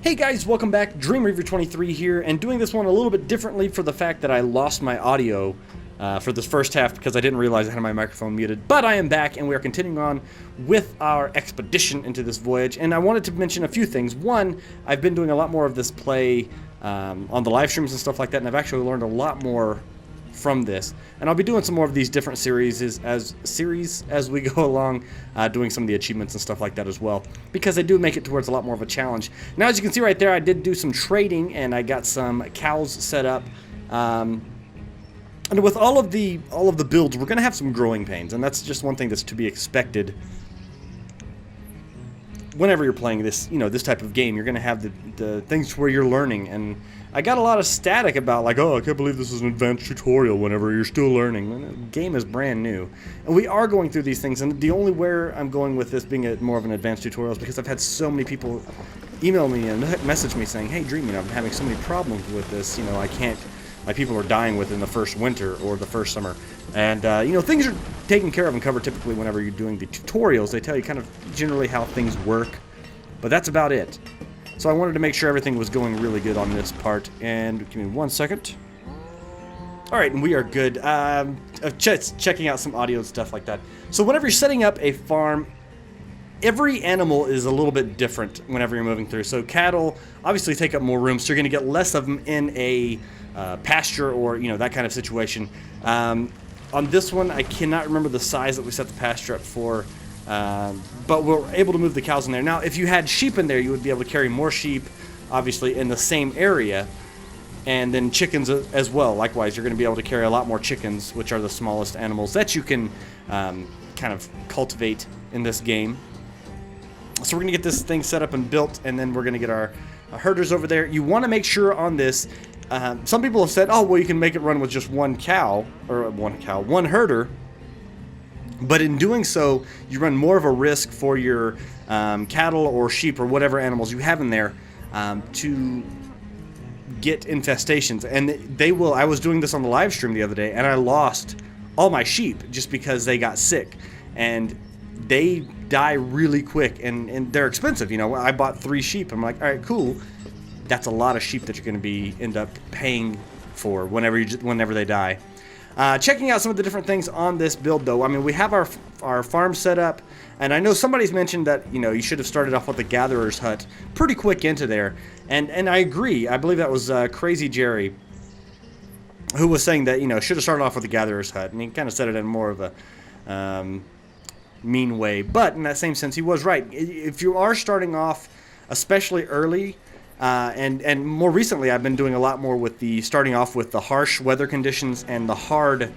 Hey guys, welcome back. Dream Reaver 23 here, and doing this one a little bit differently for the fact that I lost my audio for this first half because I didn't realize I had my microphone muted. But I am back, and we are continuing on with our expedition into this voyage. And I wanted to mention a few things. One, I've been doing a lot more of this play on the live streams and stuff like that, and I've actually learned a lot more from this, and I'll be doing some more of these different series as we go along, doing some of the achievements and stuff like that as well, because they do make it towards a lot more of a challenge. Now, as you can see right there, I did do some trading, and I got some cows set up, and with all of the builds, we're gonna have some growing pains, and that's just one thing that's to be expected. Whenever you're playing this, this type of game, you're gonna have the things where you're learning. And I got a lot of static about, like, oh, I can't believe this is an advanced tutorial whenever you're still learning. And the game is brand new. And we are going through these things, and the only where I'm going with this being more of an advanced tutorial is because I've had so many people email me and message me saying, hey, Dream, I'm having so many problems with this, I can't, my people are dying within the first winter or the first summer. And, things are taken care of and covered typically whenever you're doing the tutorials. They tell you kind of generally how things work, but that's about it. So I wanted to make sure everything was going really good on this part, and give me 1 second. Alright, and we are good. Checking out some audio and stuff like that. So whenever you're setting up a farm, every animal is a little bit different whenever you're moving through. So cattle obviously take up more room, so you're going to get less of them in a pasture or, that kind of situation. On this one, I cannot remember the size that we set the pasture up for. But we're able to move the cows in there. Now, if you had sheep in there, you would be able to carry more sheep, obviously, in the same area. And then chickens as well. Likewise, you're going to be able to carry a lot more chickens, which are the smallest animals that you can kind of cultivate in this game. So we're going to get this thing set up and built, and then we're going to get our herders over there. You want to make sure on this, some people have said, oh, well, you can make it run with just one herder. But in doing so, you run more of a risk for your cattle or sheep or whatever animals you have in there to get infestations. And they will. I was doing this on the live stream the other day, and I lost all my sheep just because they got sick. And they die really quick, and they're expensive. I bought 3 sheep. I'm like, all right, cool. That's a lot of sheep that you're going to end up paying for whenever they die. Checking out some of the different things on this build, though. I mean, we have our farm set up, and I know somebody's mentioned that, you should have started off with the gatherer's hut pretty quick into there, and I agree. I believe that was Crazy Jerry who was saying that, should have started off with the gatherer's hut, and he kind of said it in more of a mean way, but in that same sense, he was right. If you are starting off, especially early, and more recently, I've been doing a lot more with starting off with the harsh weather conditions and the hard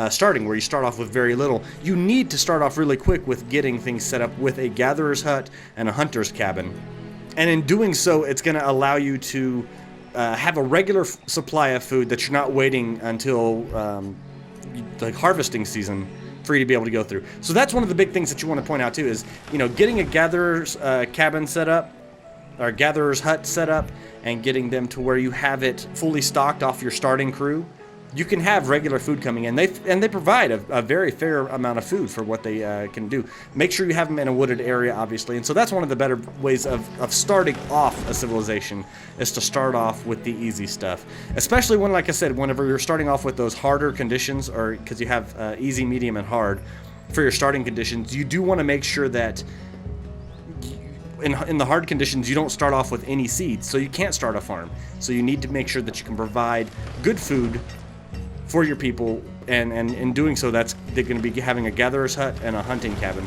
starting, where you start off with very little. You need to start off really quick with getting things set up with a gatherer's hut and a hunter's cabin. And in doing so, it's going to allow you to have a regular supply of food that you're not waiting until the harvesting season for you to be able to go through. So that's one of the big things that you want to point out too is, getting a gatherer's cabin set up, or gatherer's hut set up, and getting them to where you have it fully stocked off your starting crew. You can have regular food coming in. They provide a very fair amount of food for what they can do. Make sure you have them in a wooded area, obviously. And so that's one of the better ways of starting off a civilization, is to start off with the easy stuff. Especially when, like I said, whenever you're starting off with those harder conditions, or because you have easy, medium, and hard for your starting conditions, you do want to make sure that in the hard conditions, you don't start off with any seeds, so you can't start a farm. So you need to make sure that you can provide good food for your people, and in doing so, they're going to be having a gatherer's hut and a hunting cabin.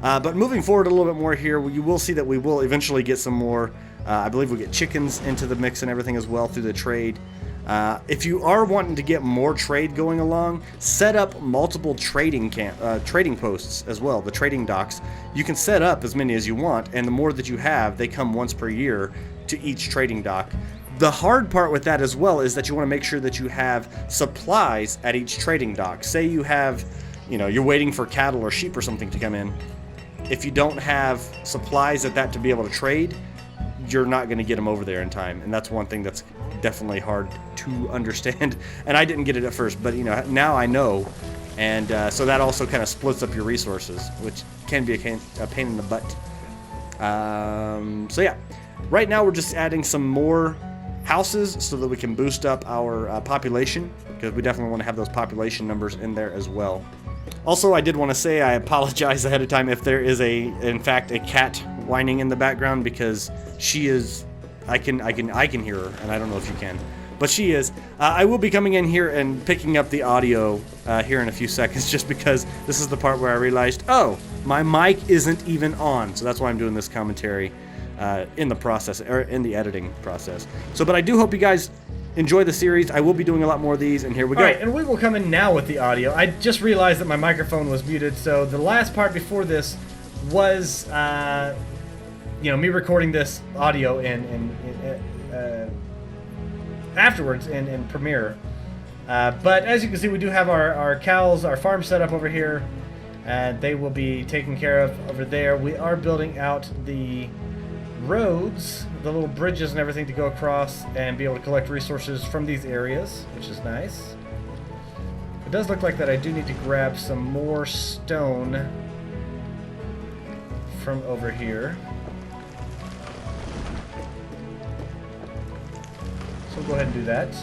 But moving forward a little bit more here, you will see that we will eventually get some more, I believe we'll get chickens into the mix and everything as well through the trade. If you are wanting to get more trade going along, set up multiple trading posts as well, the trading docks. You can set up as many as you want, and the more that you have, they come once per year to each trading dock. The hard part with that as well is that you want to make sure that you have supplies at each trading dock. Say you have, you're waiting for cattle or sheep or something to come in. If you don't have supplies at that to be able to trade, you're not going to get them over there in time, and that's one thing that's definitely hard to understand. And I didn't get it at first, but now I know, and so that also kind of splits up your resources, which can be a pain in the butt. So yeah, Right now we're just adding some more houses so that we can boost up our population, because we definitely want to have those population numbers in there as well. Also, I did want to say I apologize ahead of time if there is in fact a cat whining in the background, because she is, I can hear her, and I don't know if you can, but she is. I will be coming in here and picking up the audio here in a few seconds, just because this is the part where I realized, oh, my mic isn't even on, so that's why I'm doing this commentary in the process, or in the editing process. So, but I do hope you guys enjoy the series. I will be doing a lot more of these, and here we go. Alright, and we will come in now with the audio. I just realized that my microphone was muted, so the last part before this was, you know, me recording this audio afterwards in Premiere. But as you can see, we do have our cows, our farm set up over here, and they will be taken care of over there. We are building out the roads, the little bridges and everything to go across and be able to collect resources from these areas, which is nice. It does look like that I do need to grab some more stone from over here. So we'll go ahead and do that.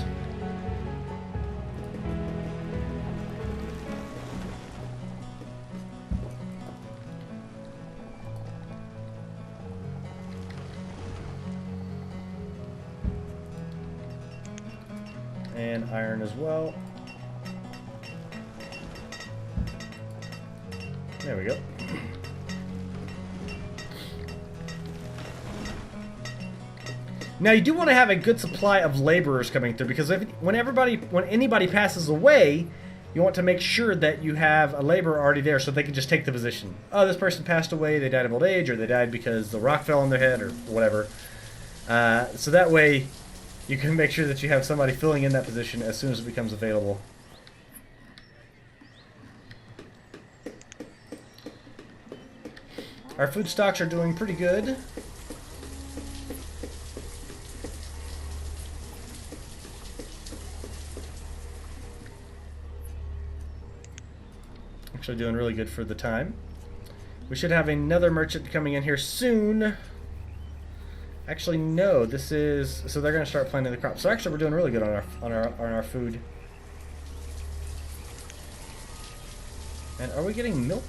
And iron as well. There we go. Now you do want to have a good supply of laborers coming through, because when anybody passes away, you want to make sure that you have a laborer already there so they can just take the position. Oh, this person passed away, they died of old age, or they died because the rock fell on their head, or whatever. So that way you can make sure that you have somebody filling in that position as soon as it becomes available. Our food stocks are doing pretty good. Actually doing really good for the time. We should have another merchant coming in here soon. Actually, no. This is, so they're going to start planting the crop. So actually, we're doing really good on our food. And are we getting milk?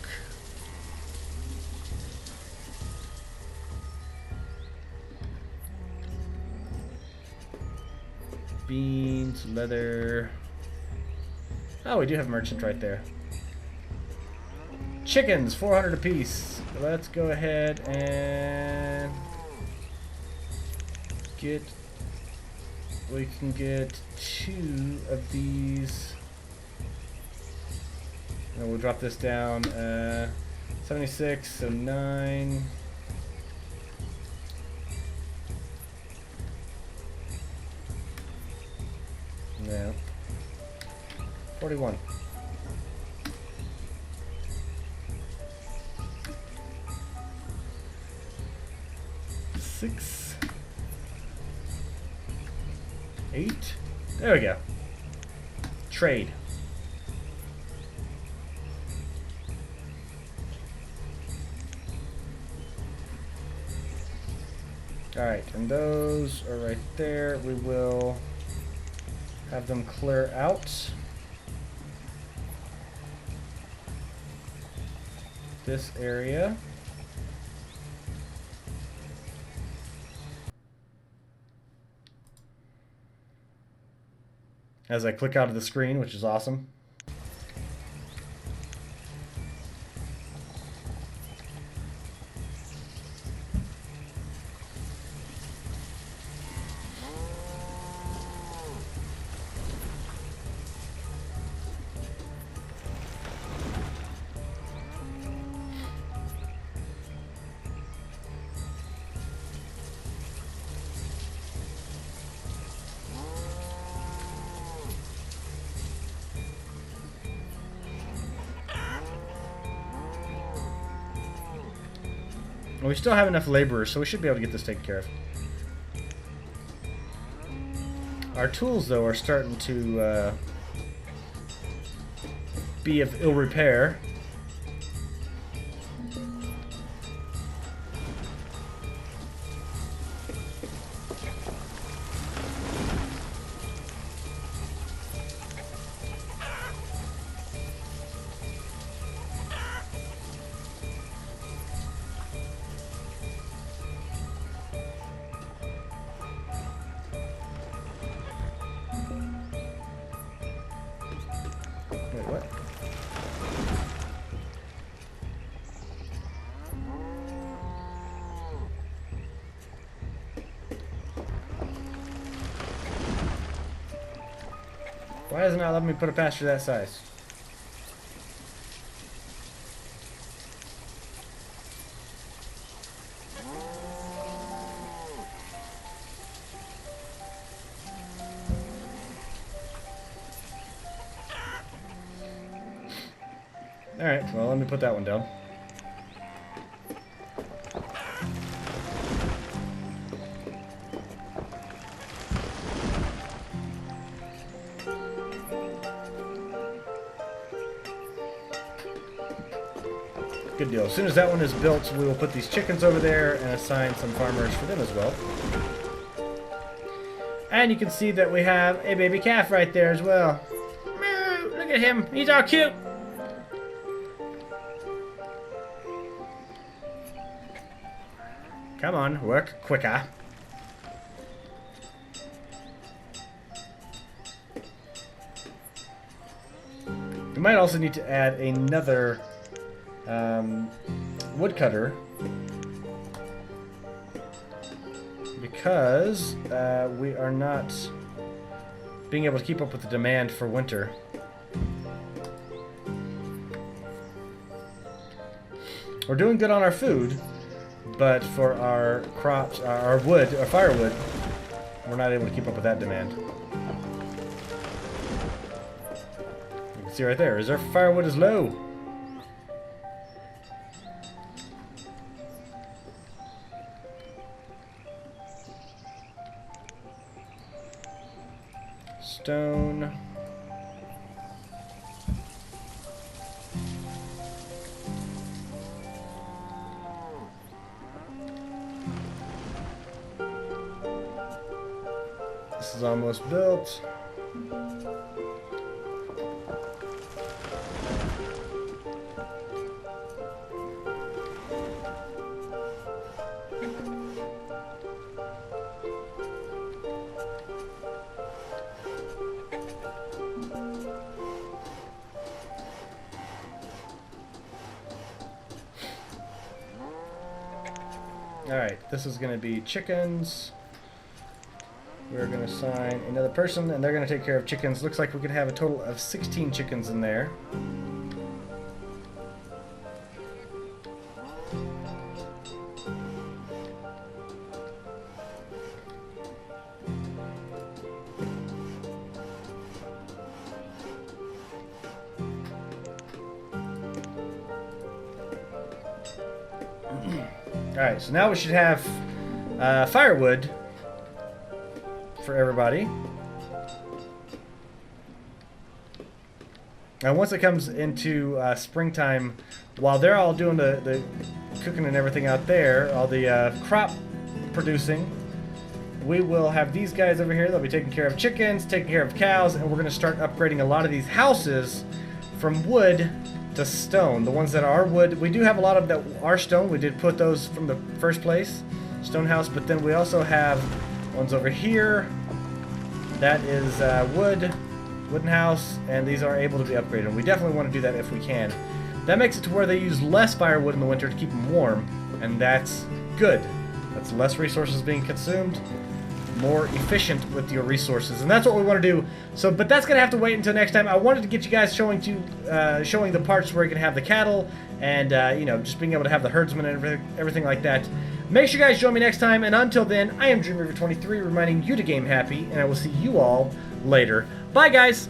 Beans, leather. Oh, we do have merchant right there. Chickens, 400 apiece. Let's go ahead and we can get 2 of these, and we'll drop this down 76, so 9. No, 41. Six. 8. There we go. Trade. Alright, and those are right there. We will have them clear out this area. As I click out of the screen, which is awesome. Well, we still have enough laborers, so we should be able to get this taken care of. Our tools, though, are starting to be of ill repair. Why is it not letting me put a pasture that size? Alright, well, let me put that one down. Good deal. As soon as that one is built, we will put these chickens over there and assign some farmers for them as well. And you can see that we have a baby calf right there as well. Look at him. He's all cute. Come on, work quicker. We might also need to add another woodcutter because we are not being able to keep up with the demand for winter. We're doing good on our food, but for our crops, our wood, our firewood, we're not able to keep up with that demand. You can see right there, reserve firewood is low. Stone. This is almost built. Alright, this is going to be chickens. We're going to assign another person, and they're going to take care of chickens. Looks like we could have a total of 16 chickens in there. Alright, so now we should have firewood for everybody. Now once it comes into springtime, while they're all doing the cooking and everything out there, all the crop producing, we will have these guys over here. They'll be taking care of chickens, taking care of cows, and we're going to start upgrading a lot of these houses from wood to stone. The ones that are wood, we do have a lot of that are stone. We did put those from the first place, stone house, but then we also have ones over here. That is wooden house, and these are able to be upgraded. And we definitely want to do that if we can. That makes it to where they use less firewood in the winter to keep them warm, and that's good. That's less resources being consumed, more efficient with your resources, and that's what we want to do. So, but that's gonna have to wait until next time. I wanted to get you guys showing the parts where you can have the cattle and you know, just being able to have the herdsmen and everything like that. Make sure you guys join me next time, and until then, I am DreamReaver23 reminding you to game happy, and I will see you all later. Bye, guys.